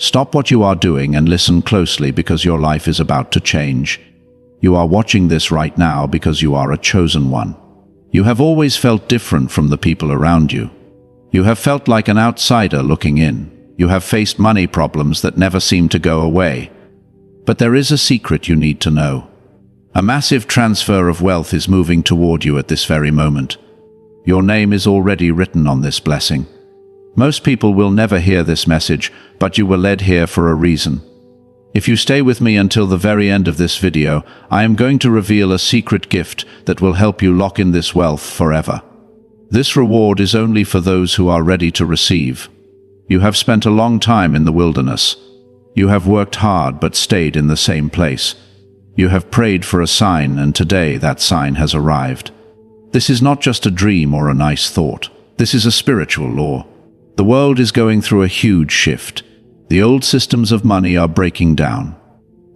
Stop what you are doing and listen closely because your life is about to change. You are watching this right now because you are a chosen one. You have always felt different from the people around you. You have felt like an outsider looking in. You have faced money problems that never seem to go away. But there is a secret you need to know. A massive transfer of wealth is moving toward you at this very moment. Your name is already written on this blessing. Most people will never hear this message, but you were led here for a reason. If you stay with me until the very end of this video, I am going to reveal a secret gift that will help you lock in this wealth forever. This reward is only for those who are ready to receive. You have spent a long time in the wilderness. You have worked hard but stayed in the same place. You have prayed for a sign, and today that sign has arrived. This is not just a dream or a nice thought. This is a spiritual law. The world is going through a huge shift. The old systems of money are breaking down.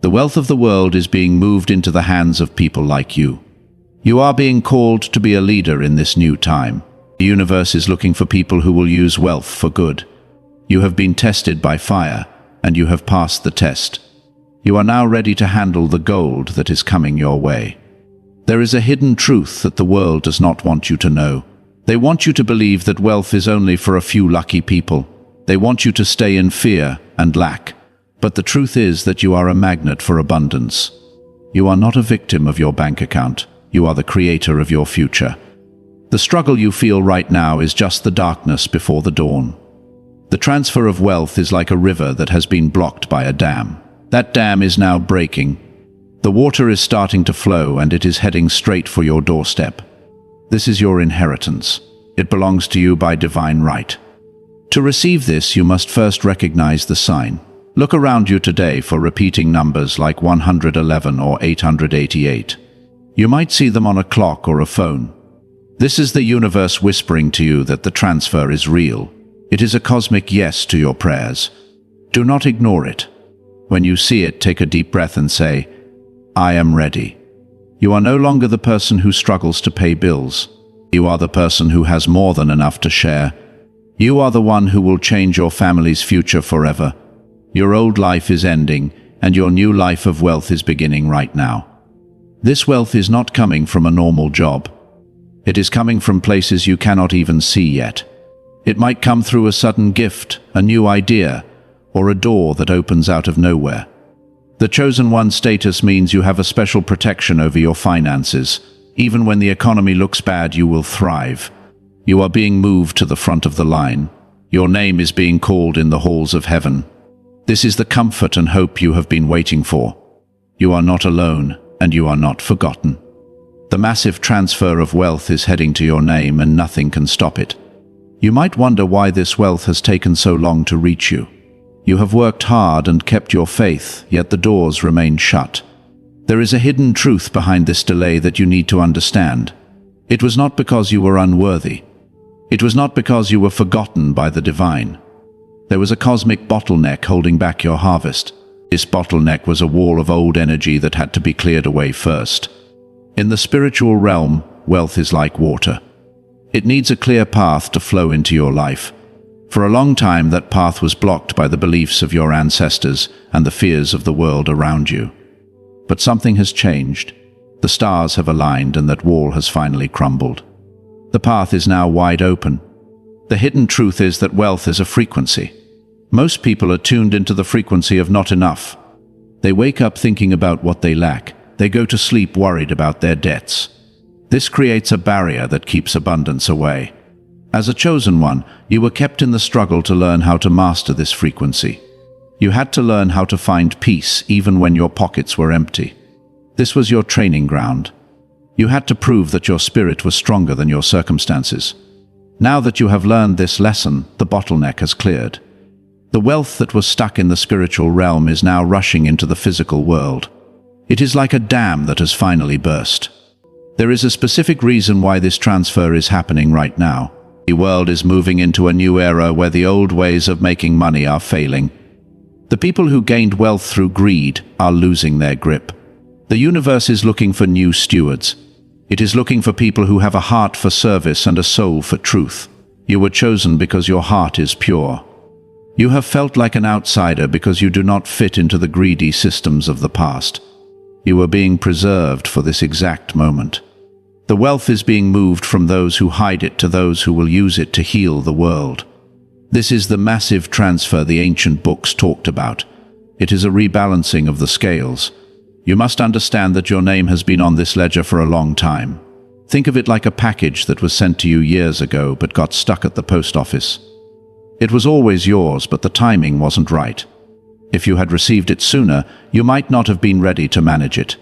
The wealth of the world is being moved into the hands of people like you. You are being called to be a leader in this new time. The universe is looking for people who will use wealth for good. You have been tested by fire, and you have passed the test. You are now ready to handle the gold that is coming your way. There is a hidden truth that the world does not want you to know. They want you to believe that wealth is only for a few lucky people. They want you to stay in fear and lack. But the truth is that you are a magnet for abundance. You are not a victim of your bank account. You are the creator of your future. The struggle you feel right now is just the darkness before the dawn. The transfer of wealth is like a river that has been blocked by a dam. That dam is now breaking. The water is starting to flow, and it is heading straight for your doorstep. This is your inheritance. It belongs to you by divine right. To receive this, you must first recognize the sign. Look around you today for repeating numbers like 111 or 888. You might see them on a clock or a phone. This is the universe whispering to you that the transfer is real. It is a cosmic yes to your prayers. Do not ignore it. When you see it, take a deep breath and say, I am ready. You are no longer the person who struggles to pay bills. You are the person who has more than enough to share. You are the one who will change your family's future forever. Your old life is ending, and your new life of wealth is beginning right now. This wealth is not coming from a normal job. It is coming from places you cannot even see yet. It might come through a sudden gift, a new idea, or a door that opens out of nowhere. The chosen one status means you have a special protection over your finances. Even when the economy looks bad, you will thrive. You are being moved to the front of the line. Your name is being called in the halls of heaven. This is the comfort and hope you have been waiting for. You are not alone, and you are not forgotten. The massive transfer of wealth is heading to your name, and nothing can stop it. You might wonder why this wealth has taken so long to reach you. You have worked hard and kept your faith, yet the doors remain shut. There is a hidden truth behind this delay that you need to understand. It was not because you were unworthy. It was not because you were forgotten by the divine. There was a cosmic bottleneck holding back your harvest. This bottleneck was a wall of old energy that had to be cleared away first. In the spiritual realm, wealth is like water. It needs a clear path to flow into your life. For a long time, that path was blocked by the beliefs of your ancestors and the fears of the world around you. But something has changed. The stars have aligned, and that wall has finally crumbled. The path is now wide open. The hidden truth is that wealth is a frequency. Most people are tuned into the frequency of not enough. They wake up thinking about what they lack. They go to sleep worried about their debts. This creates a barrier that keeps abundance away. As a chosen one, you were kept in the struggle to learn how to master this frequency. You had to learn how to find peace even when your pockets were empty. This was your training ground. You had to prove that your spirit was stronger than your circumstances. Now that you have learned this lesson, the bottleneck has cleared. The wealth that was stuck in the spiritual realm is now rushing into the physical world. It is like a dam that has finally burst. There is a specific reason why this transfer is happening right now. The world is moving into a new era where the old ways of making money are failing. The people who gained wealth through greed are losing their grip. The universe is looking for new stewards. It is looking for people who have a heart for service and a soul for truth. You were chosen because your heart is pure. You have felt like an outsider because you do not fit into the greedy systems of the past. You are being preserved for this exact moment. The wealth is being moved from those who hide it to those who will use it to heal the world. This is the massive transfer the ancient books talked about. It is a rebalancing of the scales. You must understand that your name has been on this ledger for a long time. Think of it like a package that was sent to you years ago but got stuck at the post office. It was always yours, but the timing wasn't right. If you had received it sooner, you might not have been ready to manage it.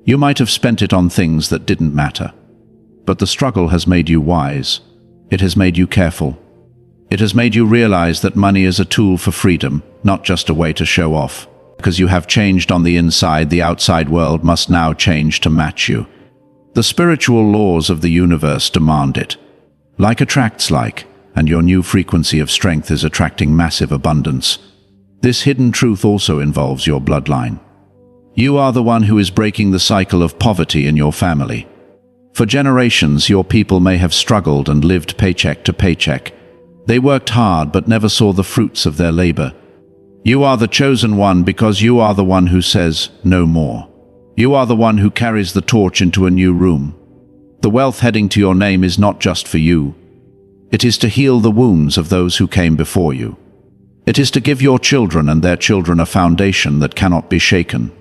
You might have spent it on things that didn't matter. But the struggle has made you wise. It has made you careful. It has made you realize that money is a tool for freedom, not just a way to show off. Because you have changed on the inside, the outside world must now change to match you. The spiritual laws of the universe demand it. Like attracts like, and your new frequency of strength is attracting massive abundance. This hidden truth also involves your bloodline. You are the one who is breaking the cycle of poverty in your family. For generations, your people may have struggled and lived paycheck to paycheck. They worked hard but never saw the fruits of their labor. You are the chosen one because you are the one who says, no more. You are the one who carries the torch into a new room. The wealth heading to your name is not just for you. It is to heal the wounds of those who came before you. It is to give your children and their children a foundation that cannot be shaken.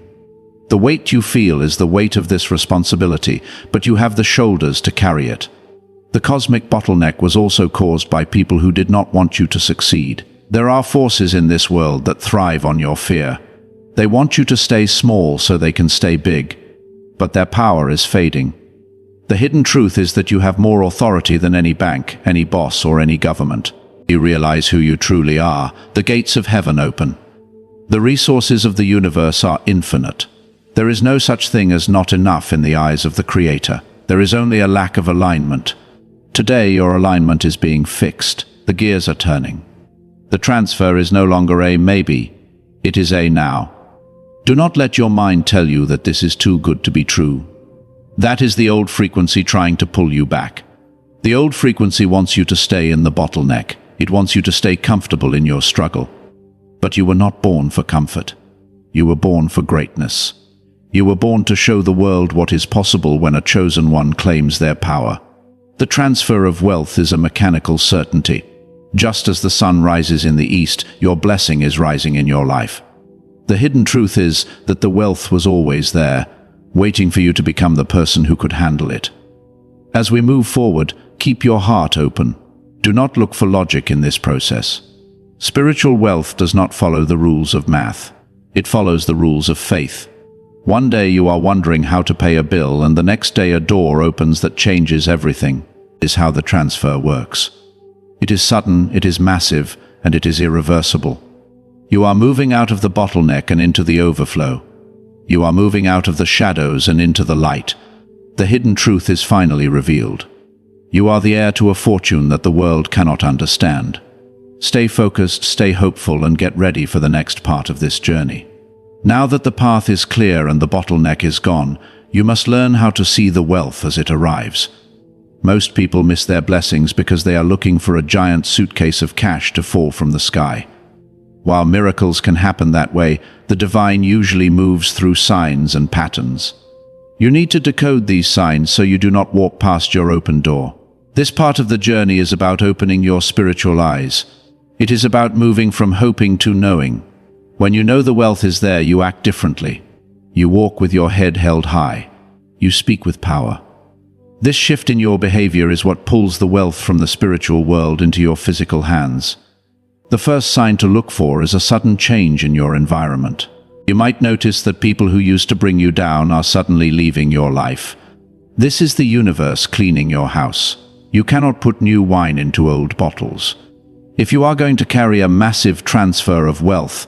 The weight you feel is the weight of this responsibility, but you have the shoulders to carry it. The cosmic bottleneck was also caused by people who did not want you to succeed. There are forces in this world that thrive on your fear. They want you to stay small so they can stay big, but their power is fading. The hidden truth is that you have more authority than any bank, any boss, or any government. You realize who you truly are. The gates of heaven open. The resources of the universe are infinite. There is no such thing as not enough in the eyes of the Creator. There is only a lack of alignment. Today, your alignment is being fixed. The gears are turning. The transfer is no longer a maybe. It is a now. Do not let your mind tell you that this is too good to be true. That is the old frequency trying to pull you back. The old frequency wants you to stay in the bottleneck. It wants you to stay comfortable in your struggle. But you were not born for comfort. You were born for greatness. You were born to show the world what is possible when a chosen one claims their power. The transfer of wealth is a mechanical certainty. Just as the sun rises in the east, your blessing is rising in your life. The hidden truth is that the wealth was always there, waiting for you to become the person who could handle it. As we move forward, keep your heart open. Do not look for logic in this process. Spiritual wealth does not follow the rules of math. It follows the rules of faith. One day you are wondering how to pay a bill, and the next day a door opens that changes everything. This is how the transfer works. It is sudden, it is massive, and it is irreversible. You are moving out of the bottleneck and into the overflow. You are moving out of the shadows and into the light. The hidden truth is finally revealed. You are the heir to a fortune that the world cannot understand. Stay focused, stay hopeful, and get ready for the next part of this journey. Now that the path is clear and the bottleneck is gone, you must learn how to see the wealth as it arrives. Most people miss their blessings because they are looking for a giant suitcase of cash to fall from the sky. While miracles can happen that way, the divine usually moves through signs and patterns. You need to decode these signs so you do not walk past your open door. This part of the journey is about opening your spiritual eyes. It is about moving from hoping to knowing. When you know the wealth is there, you act differently. You walk with your head held high. You speak with power. This shift in your behavior is what pulls the wealth from the spiritual world into your physical hands. The first sign to look for is a sudden change in your environment. You might notice that people who used to bring you down are suddenly leaving your life. This is the universe cleaning your house. You cannot put new wine into old bottles. If you are going to carry a massive transfer of wealth,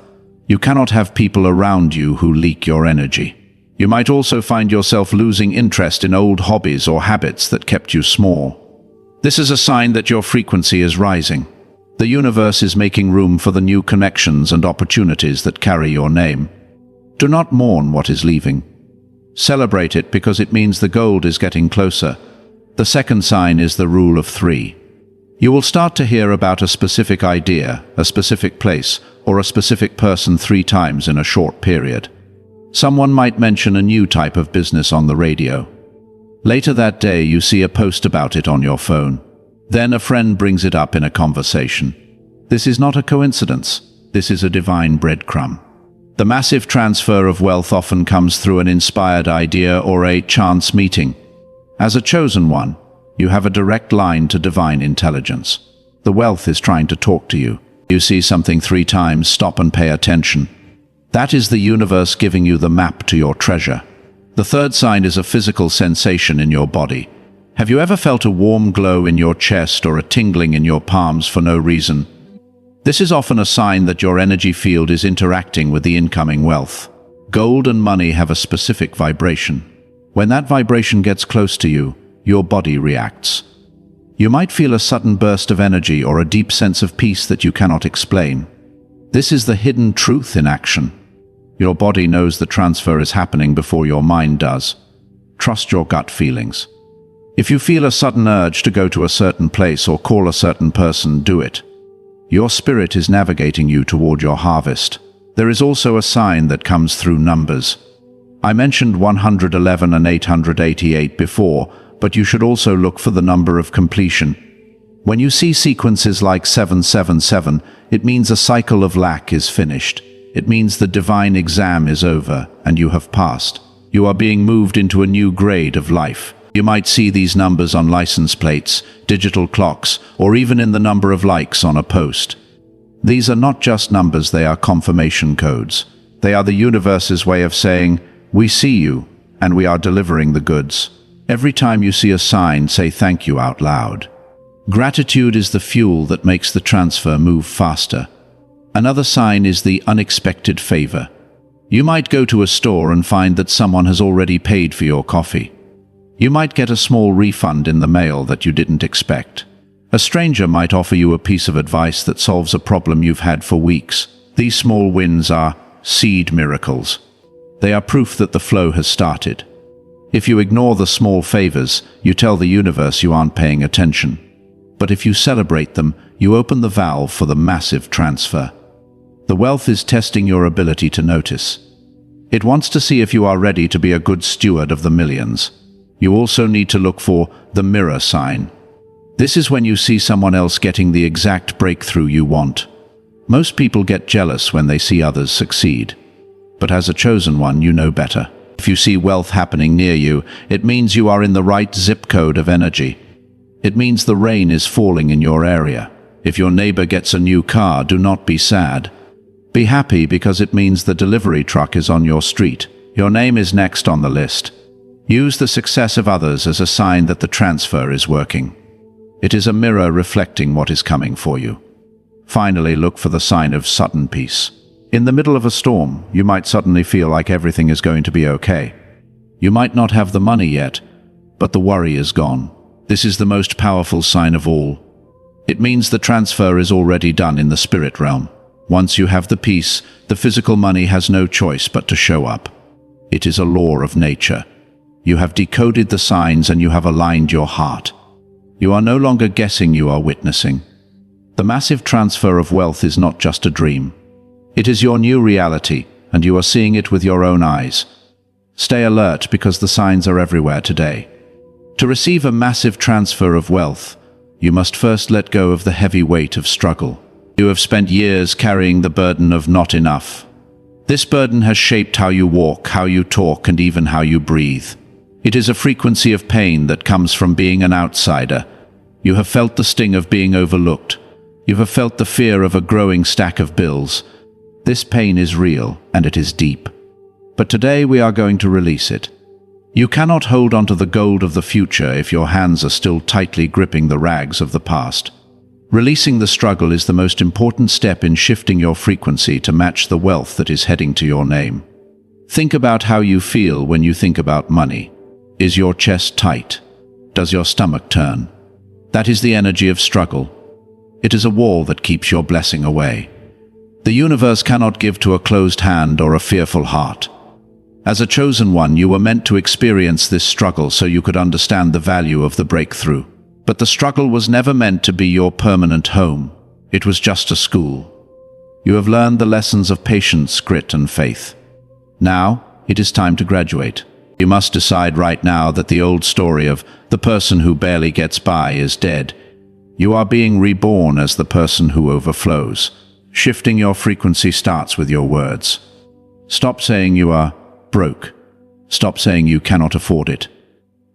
you cannot have people around you who leak your energy. You might also find yourself losing interest in old hobbies or habits that kept you small. This is a sign that your frequency is rising. The universe is making room for the new connections and opportunities that carry your name. Do not mourn what is leaving. Celebrate it because it means the gold is getting closer. The second sign is the rule of 3. You will start to hear about a specific idea, a specific place, or a specific person 3 times in a short period. Someone might mention a new type of business on the radio. Later that day, you see a post about it on your phone. Then a friend brings it up in a conversation. This is not a coincidence. This is a divine breadcrumb. The massive transfer of wealth often comes through an inspired idea or a chance meeting. As a chosen one, you have a direct line to divine intelligence. The wealth is trying to talk to you. You see something 3 times, stop and pay attention. That is the universe giving you the map to your treasure. The third sign is a physical sensation in your body. Have you ever felt a warm glow in your chest or a tingling in your palms for no reason? This is often a sign that your energy field is interacting with the incoming wealth. Gold and money have a specific vibration. When that vibration gets close to you, your body reacts. You might feel a sudden burst of energy or a deep sense of peace that you cannot explain. This is the hidden truth in action. Your body knows the transfer is happening before your mind does. Trust your gut feelings. If you feel a sudden urge to go to a certain place or call a certain person, do it. Your spirit is navigating you toward your harvest. There is also a sign that comes through numbers. I mentioned 111 and 888 before, but you should also look for the number of completion. When you see sequences like 777, it means a cycle of lack is finished. It means the divine exam is over and you have passed. You are being moved into a new grade of life. You might see these numbers on license plates, digital clocks, or even in the number of likes on a post. These are not just numbers, they are confirmation codes. They are the universe's way of saying, "We see you, and we are delivering the goods." Every time you see a sign, say thank you out loud. Gratitude is the fuel that makes the transfer move faster. Another sign is the unexpected favor. You might go to a store and find that someone has already paid for your coffee. You might get a small refund in the mail that you didn't expect. A stranger might offer you a piece of advice that solves a problem you've had for weeks. These small wins are seed miracles. They are proof that the flow has started. If you ignore the small favors, you tell the universe you aren't paying attention. But if you celebrate them, you open the valve for the massive transfer. The wealth is testing your ability to notice. It wants to see if you are ready to be a good steward of the millions. You also need to look for the mirror sign. This is when you see someone else getting the exact breakthrough you want. Most people get jealous when they see others succeed. But as a chosen one, you know better. If you see wealth happening near you, it means you are in the right zip code of energy. It means the rain is falling in your area. If your neighbor gets a new car, do not be sad. Be happy because it means the delivery truck is on your street. Your name is next on the list. Use the success of others as a sign that the transfer is working. It is a mirror reflecting what is coming for you. Finally, look for the sign of sudden peace. In the middle of a storm, you might suddenly feel like everything is going to be okay. You might not have the money yet, but the worry is gone. This is the most powerful sign of all. It means the transfer is already done in the spirit realm. Once you have the peace, the physical money has no choice but to show up. It is a law of nature. You have decoded the signs and you have aligned your heart. You are no longer guessing, you are witnessing. The massive transfer of wealth is not just a dream. It is your new reality, and you are seeing it with your own eyes. Stay alert because the signs are everywhere today. To receive a massive transfer of wealth, you must first let go of the heavy weight of struggle. You have spent years carrying the burden of not enough. This burden has shaped how you walk, how you talk, and even how you breathe. It is a frequency of pain that comes from being an outsider. You have felt the sting of being overlooked. You have felt the fear of a growing stack of bills. This pain is real, and it is deep. But today we are going to release it. You cannot hold onto the gold of the future if your hands are still tightly gripping the rags of the past. Releasing the struggle is the most important step in shifting your frequency to match the wealth that is heading to your name. Think about how you feel when you think about money. Is your chest tight? Does your stomach turn? That is the energy of struggle. It is a wall that keeps your blessing away. The universe cannot give to a closed hand or a fearful heart. As a chosen one, you were meant to experience this struggle so you could understand the value of the breakthrough. But the struggle was never meant to be your permanent home. It was just a school. You have learned the lessons of patience, grit, and faith. Now, it is time to graduate. You must decide right now that the old story of the person who barely gets by is dead. You are being reborn as the person who overflows. Shifting your frequency starts with your words. Stop saying you are broke. Stop saying you cannot afford it.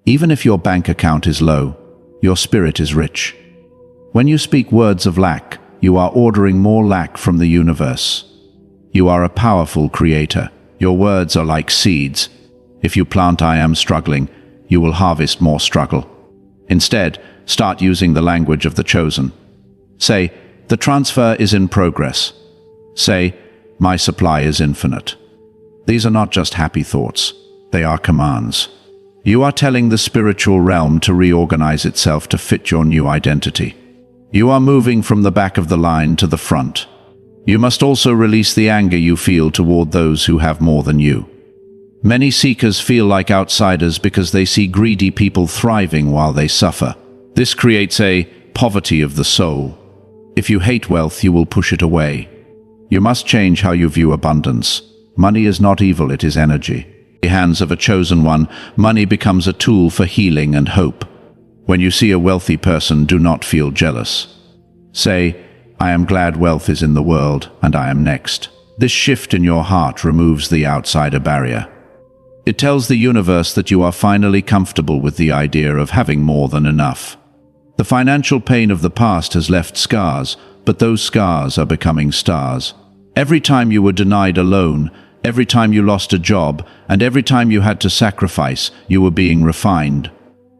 Even if your bank account is low, your spirit is rich. When you speak words of lack, you are ordering more lack from the universe. You are a powerful creator. Your words are like seeds. If you plant "I am struggling," you will harvest more struggle. Instead, start using the language of the chosen. Say, "The transfer is in progress." Say, "My supply is infinite." These are not just happy thoughts. They are commands. You are telling the spiritual realm to reorganize itself to fit your new identity. You are moving from the back of the line to the front. You must also release the anger you feel toward those who have more than you. Many seekers feel like outsiders because they see greedy people thriving while they suffer. This creates a poverty of the soul. If you hate wealth, you will push it away. You must change how you view abundance. Money is not evil, it is energy. In the hands of a chosen one, money becomes a tool for healing and hope. When you see a wealthy person, do not feel jealous. Say, "I am glad wealth is in the world, and I am next." This shift in your heart removes the outsider barrier. It tells the universe that you are finally comfortable with the idea of having more than enough. The financial pain of the past has left scars, but those scars are becoming stars. Every time you were denied a loan, every time you lost a job, and every time you had to sacrifice, you were being refined.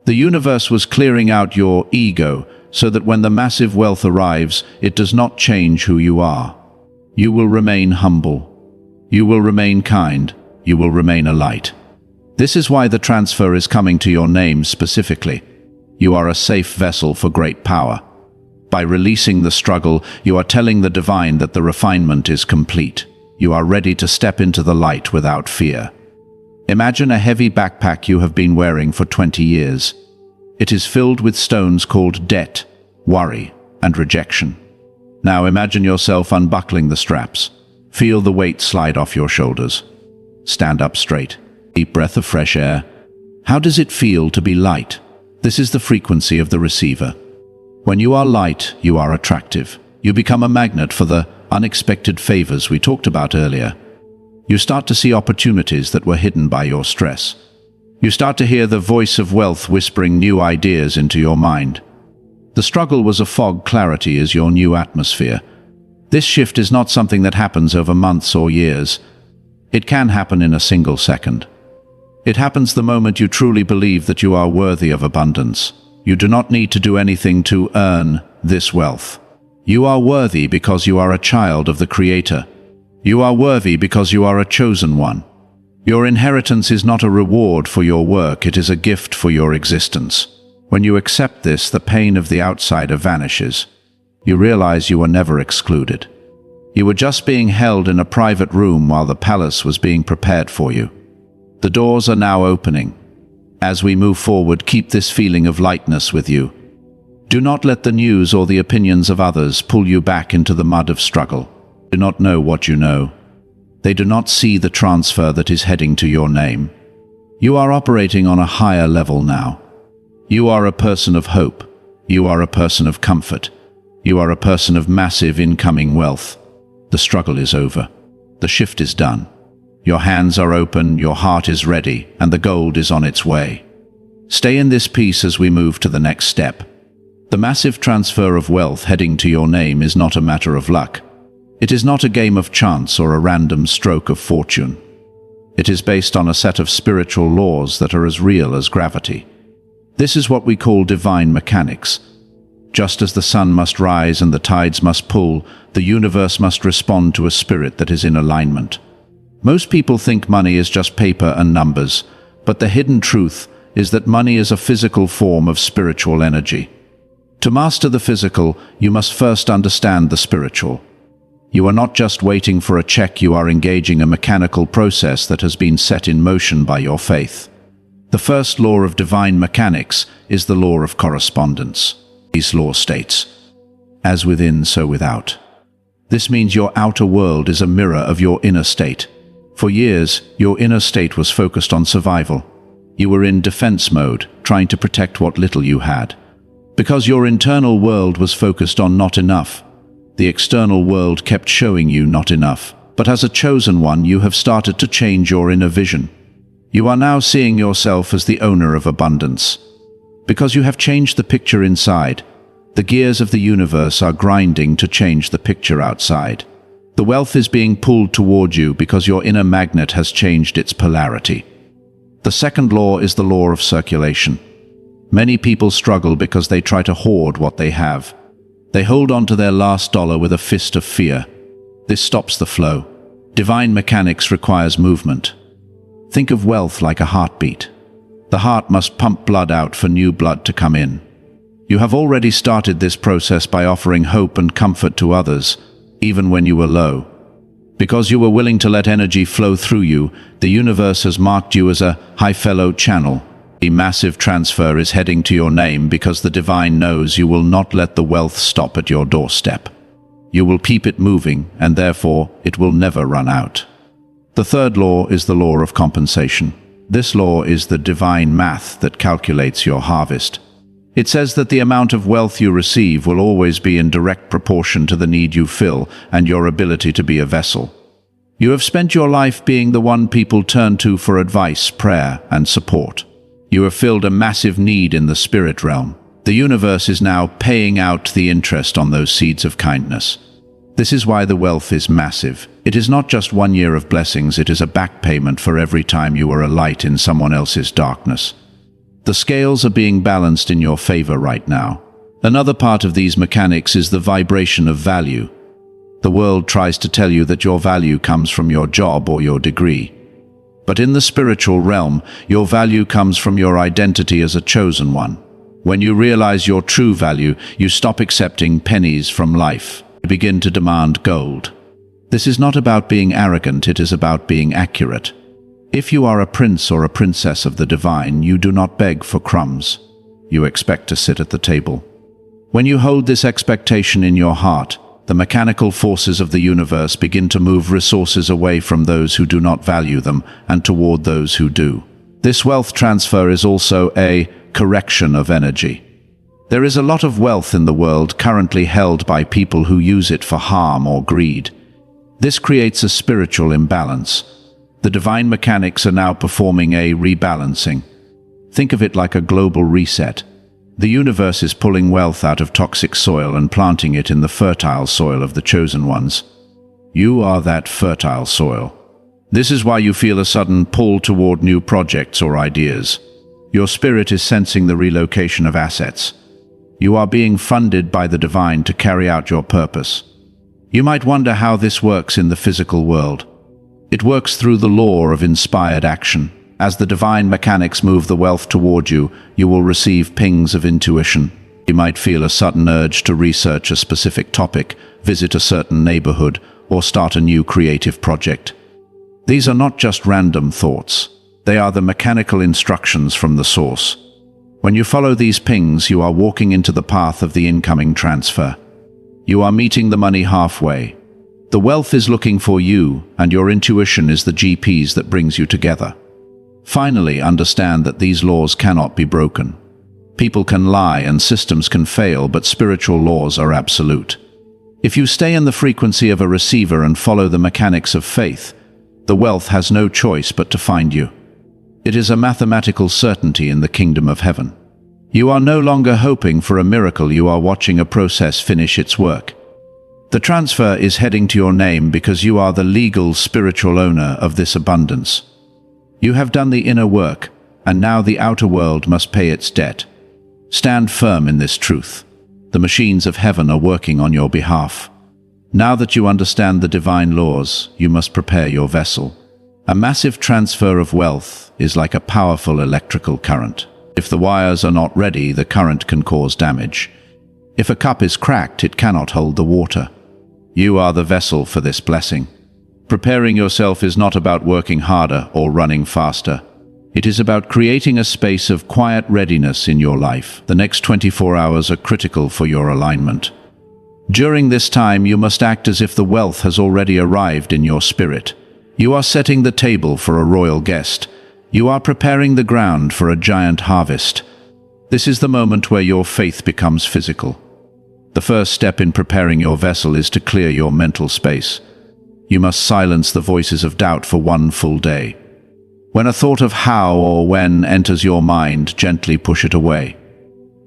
The universe was clearing out your ego so that when the massive wealth arrives, it does not change who you are. You will remain humble. You will remain kind. You will remain a light. This is why the transfer is coming to your name specifically. You are a safe vessel for great power. By releasing the struggle, you are telling the divine that the refinement is complete. You are ready to step into the light without fear. Imagine a heavy backpack you have been wearing for 20 years. It is filled with stones called debt, worry, and rejection. Now imagine yourself unbuckling the straps. Feel the weight slide off your shoulders. Stand up straight. Deep breath of fresh air. How does it feel to be light? This is the frequency of the receiver. When you are light, you are attractive. You become a magnet for the unexpected favors we talked about earlier. You start to see opportunities that were hidden by your stress. You start to hear the voice of wealth whispering new ideas into your mind. The struggle was a fog, clarity is your new atmosphere. This shift is not something that happens over months or years. It can happen in a single second. It happens the moment you truly believe that you are worthy of abundance. You do not need to do anything to earn this wealth. You are worthy because you are a child of the Creator. You are worthy because you are a chosen one. Your inheritance is not a reward for your work, it is a gift for your existence. When you accept this, the pain of the outsider vanishes. You realize you were never excluded. You were just being held in a private room while the palace was being prepared for you. The doors are now opening. As we move forward, keep this feeling of lightness with you. Do not let the news or the opinions of others pull you back into the mud of struggle. Do not know what you know. They do not see the transfer that is heading to your name. You are operating on a higher level now. You are a person of hope. You are a person of comfort. You are a person of massive incoming wealth. The struggle is over. The shift is done. Your hands are open, your heart is ready, and the gold is on its way. Stay in this peace as we move to the next step. The massive transfer of wealth heading to your name is not a matter of luck. It is not a game of chance or a random stroke of fortune. It is based on a set of spiritual laws that are as real as gravity. This is what we call divine mechanics. Just as the sun must rise and the tides must pull, the universe must respond to a spirit that is in alignment. Most people think money is just paper and numbers, but the hidden truth is that money is a physical form of spiritual energy. To master the physical, you must first understand the spiritual. You are not just waiting for a check, you are engaging a mechanical process that has been set in motion by your faith. The first law of divine mechanics is the law of correspondence. This law states, "As within, so without." This means your outer world is a mirror of your inner state. For years, your inner state was focused on survival. You were in defense mode, trying to protect what little you had. Because your internal world was focused on not enough, the external world kept showing you not enough. But as a chosen one, you have started to change your inner vision. You are now seeing yourself as the owner of abundance. Because you have changed the picture inside, the gears of the universe are grinding to change the picture outside. The wealth is being pulled toward you because your inner magnet has changed its polarity. The second law is the law of circulation. Many people struggle because they try to hoard what they have. They hold on to their last dollar with a fist of fear. This stops the flow. Divine mechanics requires movement. Think of wealth like a heartbeat. The heart must pump blood out for new blood to come in. You have already started this process by offering hope and comfort to others, even when you were low. Because you were willing to let energy flow through you, the universe has marked you as a high fellow channel. A massive transfer is heading to your name because the divine knows you will not let the wealth stop at your doorstep. You will keep it moving, and therefore it will never run out. The third law is the law of compensation. This law is the divine math that calculates your harvest. It says that the amount of wealth you receive will always be in direct proportion to the need you fill and your ability to be a vessel. You have spent your life being the one people turn to for advice, prayer, and support. You have filled a massive need in the spirit realm. The universe is now paying out the interest on those seeds of kindness. This is why the wealth is massive. It is not just 1 year of blessings, it is a back payment for every time you were a light in someone else's darkness. The scales are being balanced in your favor right now. Another part of these mechanics is the vibration of value. The world tries to tell you that your value comes from your job or your degree. But in the spiritual realm, your value comes from your identity as a chosen one. When you realize your true value, you stop accepting pennies from life. You begin to demand gold. This is not about being arrogant, it is about being accurate. If you are a prince or a princess of the divine, you do not beg for crumbs. You expect to sit at the table. When you hold this expectation in your heart, the mechanical forces of the universe begin to move resources away from those who do not value them and toward those who do. This wealth transfer is also a correction of energy. There is a lot of wealth in the world currently held by people who use it for harm or greed. This creates a spiritual imbalance. The divine mechanics are now performing a rebalancing. Think of it like a global reset. The universe is pulling wealth out of toxic soil and planting it in the fertile soil of the chosen ones. You are that fertile soil. This is why you feel a sudden pull toward new projects or ideas. Your spirit is sensing the relocation of assets. You are being funded by the divine to carry out your purpose. You might wonder how this works in the physical world. It works through the law of inspired action. As the divine mechanics move the wealth toward you, you will receive pings of intuition. You might feel a sudden urge to research a specific topic, visit a certain neighborhood, or start a new creative project. These are not just random thoughts. They are the mechanical instructions from the source. When you follow these pings, you are walking into the path of the incoming transfer. You are meeting the money halfway. The wealth is looking for you, and your intuition is the GPS that brings you together. Finally, understand that these laws cannot be broken. People can lie and systems can fail, but spiritual laws are absolute. If you stay in the frequency of a receiver and follow the mechanics of faith, the wealth has no choice but to find you. It is a mathematical certainty in the kingdom of heaven. You are no longer hoping for a miracle, you are watching a process finish its work. The transfer is heading to your name because you are the legal spiritual owner of this abundance. You have done the inner work, and now the outer world must pay its debt. Stand firm in this truth. The machines of heaven are working on your behalf. Now that you understand the divine laws, you must prepare your vessel. A massive transfer of wealth is like a powerful electrical current. If the wires are not ready, the current can cause damage. If a cup is cracked, it cannot hold the water. You are the vessel for this blessing. Preparing yourself is not about working harder or running faster. It is about creating a space of quiet readiness in your life. The next 24 hours are critical for your alignment. During this time, you must act as if the wealth has already arrived in your spirit. You are setting the table for a royal guest. You are preparing the ground for a giant harvest. This is the moment where your faith becomes physical. The first step in preparing your vessel is to clear your mental space. You must silence the voices of doubt for one full day. When a thought of how or when enters your mind, gently push it away.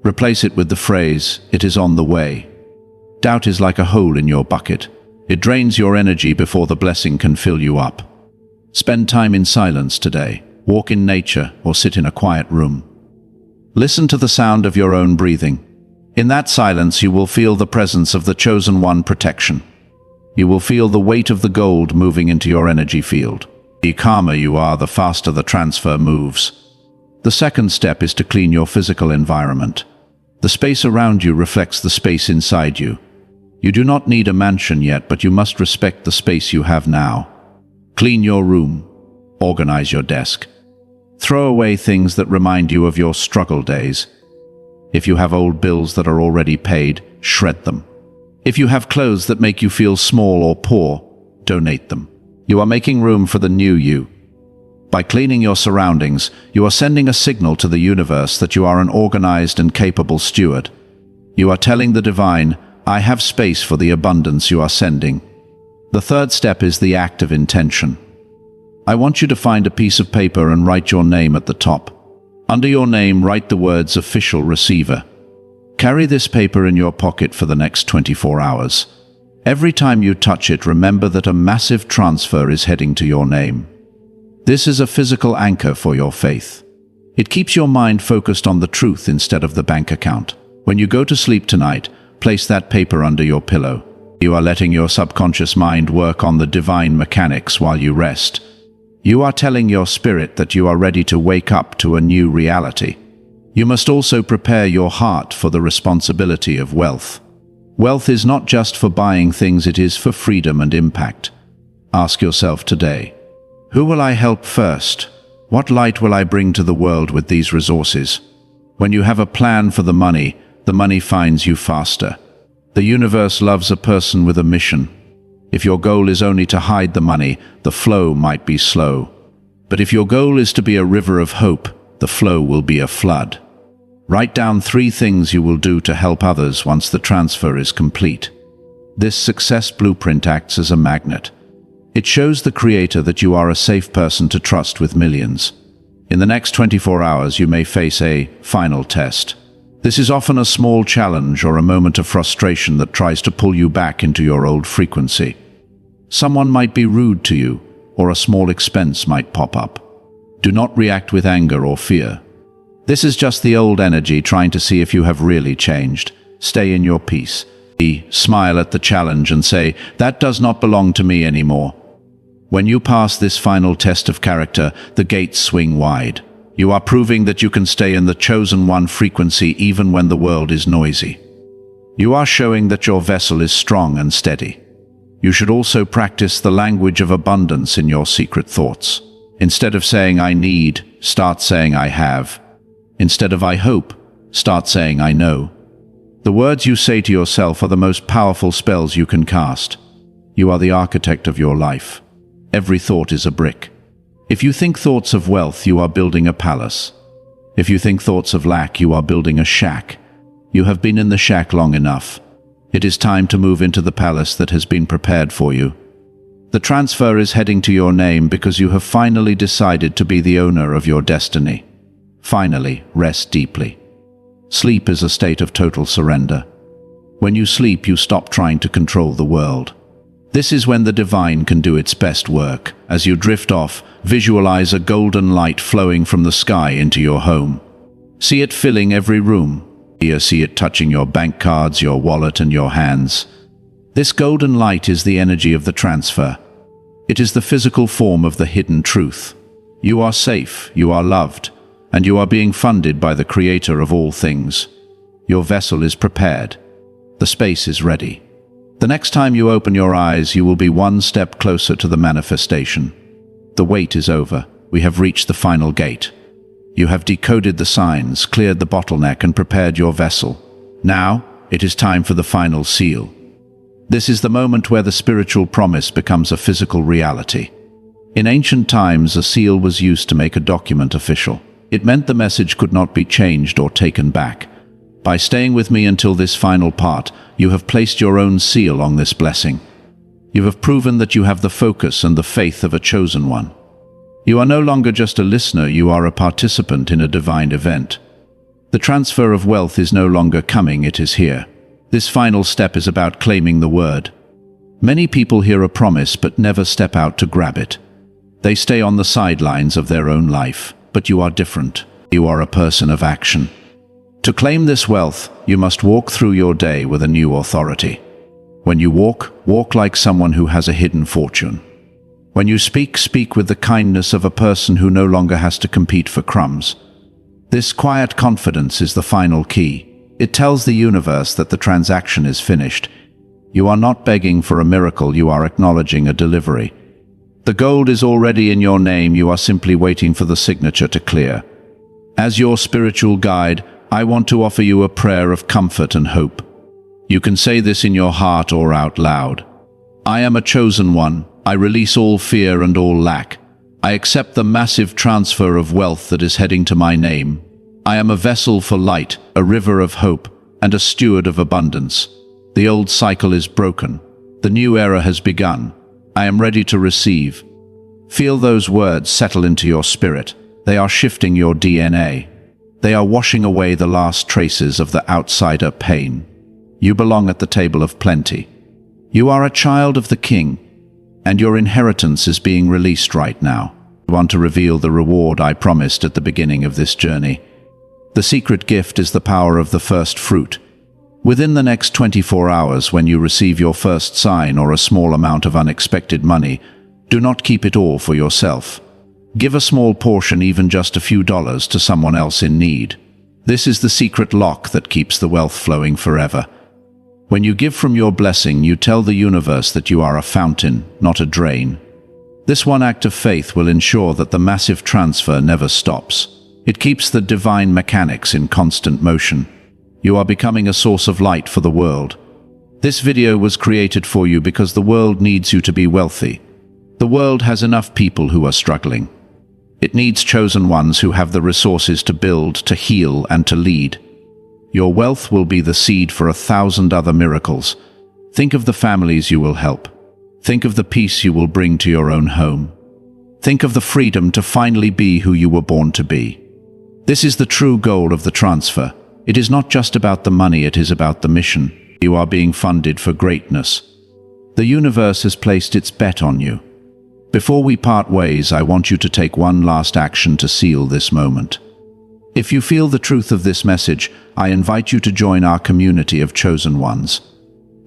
Replace it with the phrase, "It is on the way." Doubt is like a hole in your bucket. It drains your energy before the blessing can fill you up. Spend time in silence today. Walk in nature or sit in a quiet room. Listen to the sound of your own breathing. In that silence, you will feel the presence of the Chosen One protection. You will feel the weight of the gold moving into your energy field. The calmer you are, the faster the transfer moves. The second step is to clean your physical environment. The space around you reflects the space inside you. You do not need a mansion yet, but you must respect the space you have now. Clean your room. Organize your desk. Throw away things that remind you of your struggle days. If you have old bills that are already paid, shred them. If you have clothes that make you feel small or poor, donate them. You are making room for the new you. By cleaning your surroundings, you are sending a signal to the universe that you are an organized and capable steward. You are telling the divine, "I have space for the abundance you are sending." The third step is the act of intention. I want you to find a piece of paper and write your name at the top. Under your name, write the words "Official Receiver." Carry this paper in your pocket for the next 24 hours. Every time you touch it, remember that a massive transfer is heading to your name. This is a physical anchor for your faith. It keeps your mind focused on the truth instead of the bank account. When you go to sleep tonight, place that paper under your pillow. You are letting your subconscious mind work on the divine mechanics while you rest. You are telling your spirit that you are ready to wake up to a new reality. You must also prepare your heart for the responsibility of wealth. Wealth is not just for buying things, it is for freedom and impact. Ask yourself today, who will I help first? What light will I bring to the world with these resources? When you have a plan for the money finds you faster. The universe loves a person with a mission. If your goal is only to hide the money, the flow might be slow. But if your goal is to be a river of hope, the flow will be a flood. Write down 3 things you will do to help others once the transfer is complete. This success blueprint acts as a magnet. It shows the Creator that you are a safe person to trust with millions. In the next 24 hours, you may face a final test. This is often a small challenge or a moment of frustration that tries to pull you back into your old frequency. Someone might be rude to you, or a small expense might pop up. Do not react with anger or fear. This is just the old energy trying to see if you have really changed. Stay in your peace. Smile at the challenge and say, "That does not belong to me anymore." When you pass this final test of character, the gates swing wide. You are proving that you can stay in the Chosen One frequency even when the world is noisy. You are showing that your vessel is strong and steady. You should also practice the language of abundance in your secret thoughts. Instead of saying "I need," start saying "I have." Instead of "I hope," start saying "I know." The words you say to yourself are the most powerful spells you can cast. You are the architect of your life. Every thought is a brick. If you think thoughts of wealth, you are building a palace. If you think thoughts of lack, you are building a shack. You have been in the shack long enough. It is time to move into the palace that has been prepared for you. The transfer is heading to your name because you have finally decided to be the owner of your destiny. Finally, rest deeply. Sleep is a state of total surrender. When you sleep, you stop trying to control the world. This is when the divine can do its best work. As you drift off, visualize a golden light flowing from the sky into your home. See it filling every room. See it touching your bank cards, your wallet, and your hands. This golden light is the energy of the transfer. It is the physical form of the hidden truth. You are safe, you are loved, and you are being funded by the Creator of all things. Your vessel is prepared. The space is ready. The next time you open your eyes, you will be one step closer to the manifestation. The wait is over. We have reached the final gate. You have decoded the signs, cleared the bottleneck, and prepared your vessel. Now, it is time for the final seal. This is the moment where the spiritual promise becomes a physical reality. In ancient times, a seal was used to make a document official. It meant the message could not be changed or taken back. By staying with me until this final part, you have placed your own seal on this blessing. You have proven that you have the focus and the faith of a chosen one. You are no longer just a listener, you are a participant in a divine event. The transfer of wealth is no longer coming, it is here. This final step is about claiming the word. Many people hear a promise but never step out to grab it. They stay on the sidelines of their own life, but you are different. You are a person of action. To claim this wealth, you must walk through your day with a new authority. When you walk, walk like someone who has a hidden fortune. When you speak, speak with the kindness of a person who no longer has to compete for crumbs. This quiet confidence is the final key. It tells the universe that the transaction is finished. You are not begging for a miracle, you are acknowledging a delivery. The gold is already in your name, you are simply waiting for the signature to clear. As your spiritual guide, I want to offer you a prayer of comfort and hope. You can say this in your heart or out loud. I am a chosen one. I release all fear and all lack. I accept the massive transfer of wealth that is heading to my name. I am a vessel for light, a river of hope, and a steward of abundance. The old cycle is broken. The new era has begun. I am ready to receive. Feel those words settle into your spirit. They are shifting your DNA. They are washing away the last traces of the outsider pain. You belong at the table of plenty. You are a child of the King, and your inheritance is being released right now. I want to reveal the reward I promised at the beginning of this journey. The secret gift is the power of the first fruit. Within the next 24 hours, when you receive your first sign or a small amount of unexpected money, do not keep it all for yourself. Give a small portion, even just a few dollars, to someone else in need. This is the secret lock that keeps the wealth flowing forever. When you give from your blessing, you tell the universe that you are a fountain, not a drain. This one act of faith will ensure that the massive transfer never stops. It keeps the divine mechanics in constant motion. You are becoming a source of light for the world. This video was created for you because the world needs you to be wealthy. The world has enough people who are struggling. It needs chosen ones who have the resources to build, to heal, and to lead. Your wealth will be the seed for 1,000 other miracles. Think of the families you will help. Think of the peace you will bring to your own home. Think of the freedom to finally be who you were born to be. This is the true goal of the transfer. It is not just about the money, it is about the mission. You are being funded for greatness. The universe has placed its bet on you. Before we part ways, I want you to take one last action to seal this moment. If you feel the truth of this message, I invite you to join our community of chosen ones.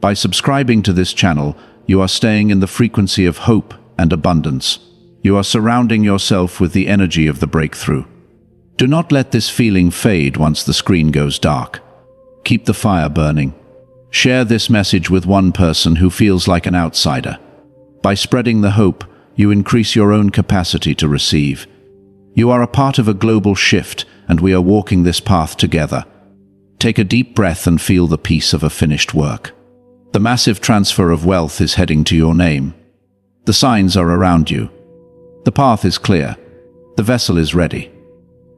By subscribing to this channel, you are staying in the frequency of hope and abundance. You are surrounding yourself with the energy of the breakthrough. Do not let this feeling fade once the screen goes dark. Keep the fire burning. Share this message with one person who feels like an outsider. By spreading the hope, you increase your own capacity to receive. You are a part of a global shift, and we are walking this path together. Take a deep breath and feel the peace of a finished work. The massive transfer of wealth is heading to your name. The signs are around you. The path is clear. The vessel is ready.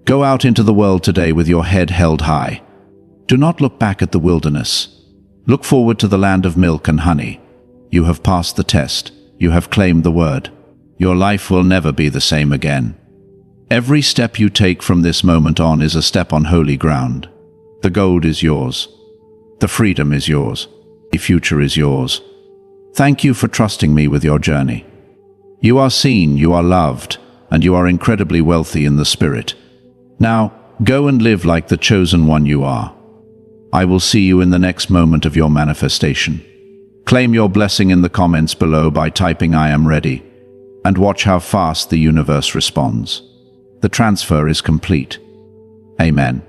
Go out into the world today with your head held high. Do not look back at the wilderness. Look forward to the land of milk and honey. You have passed the test. You have claimed the word. Your life will never be the same again. Every step you take from this moment on is a step on holy ground. The gold is yours. The freedom is yours. The future is yours. Thank you for trusting me with your journey. You are seen, you are loved, and you are incredibly wealthy in the spirit. Now, go and live like the chosen one you are. I will see you in the next moment of your manifestation. Claim your blessing in the comments below by typing "I am ready," and watch how fast the universe responds. The transfer is complete. Amen.